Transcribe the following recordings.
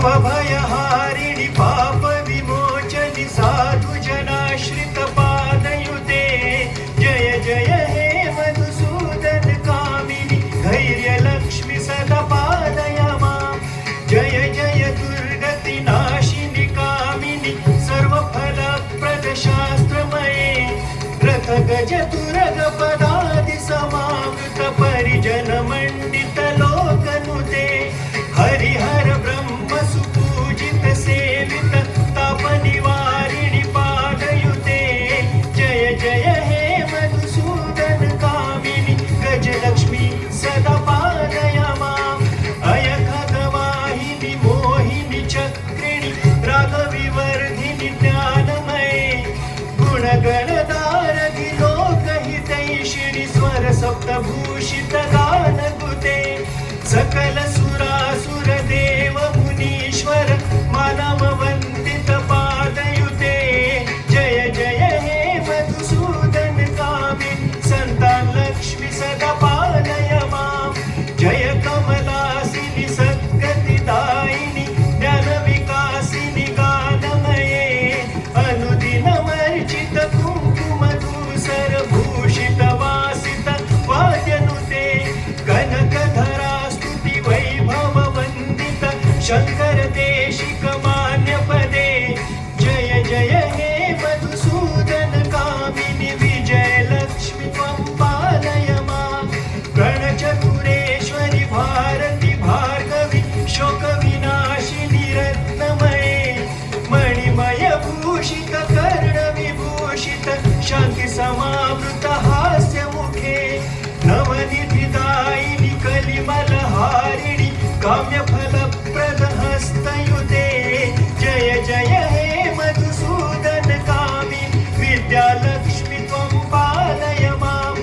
भयहारिणि पाप विमोचनि साधु जनाश्रित पादयुते जय जय हे मधुसूदन कामिनि धैर्य लक्ष्मी सदा पालय मां जय जय दुर्गति नाशिनि कामिनि सर्वफलप्रद शास्त्रमये रथ गज तुरग पदादि समावृत परिजन मंडित लोकनुते हरिहर ब्रह्म सुपूजित सेवित ताप निवारिणि पादयुते जय जय हे मधुसूदन कामिनि गजलक्ष्मी सदा पालय मां अयखगवाहिनि मोहिनि चक्रिणि रागविवर्धिनि ज्ञानमये गुणगणदारधि लोकहितैषिणि स्वर सप्तभूषित गानकुते सकल सुरासुर देव मुनीश्वर मानव वंदित पादयुते जय जय हे मधुसूदन कामिनि संतान लक्ष्मी सदा पालय मां जय कमलासिनि सद्गतिदायिनि ज्ञान विकासिनि गानमये अनुदिनमर्चित कुङ्कुम धूसर भूषित वासित वाद्यनुते कनकधरा वैभव वंदित शंकर देशिक मान्य पदे जय जय हे मधुसूदन कामिनि विजय लक्ष्मी त्वं पालय मां प्रणचतुरेश्वरि भारति भार्गवि शोक विनाशिनि रत्नमये मणिमय भूषित कर्ण विभूषित शांति समावृत हास्य मुखे नवनिधिदायिनि कलिमलहारिणि काम्यफलप्रद हस्तयुते जय जय हे मधुसूदन कामिनि विद्यालक्ष्मी त्वं पालय मां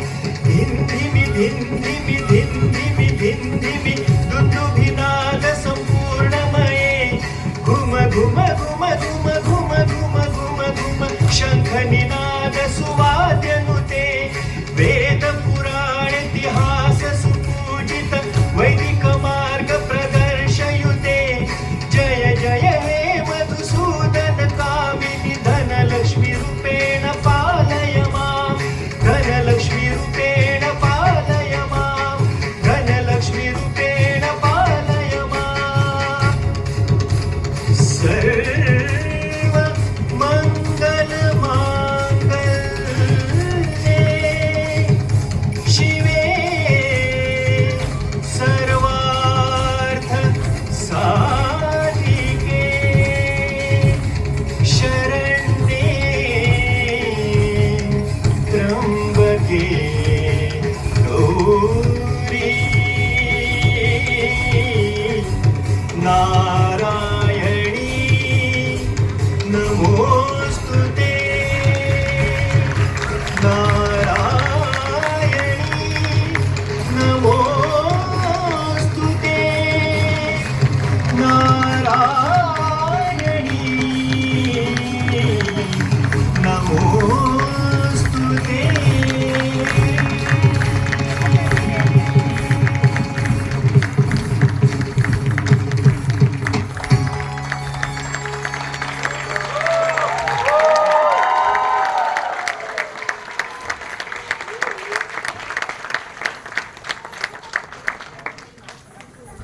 धिन्धिमि धिन्धिमि धिन्धिमि धिन्धिमि दुन्दुभिनाद सम्पूर्णमये घुम घुम घुम घुम घुम घुम घुम घुम शङ्खनिनाद सुवाद्यनुते वेद पुराण इतिहास सुपूजित वैदिक मार्ग प्रदर्शयुते जय जय हे मधुसूदन कामिनि धनलक्ष्मी रूपेण पालय मां धनलक्ष्मी रूपेण पालय मां धनलक्ष्मी रूपेण पालय मां सर्व मंगल मांगल्ये शिवे सर्वार्थ साधिके शरण्ये त्र्यंबके गौरी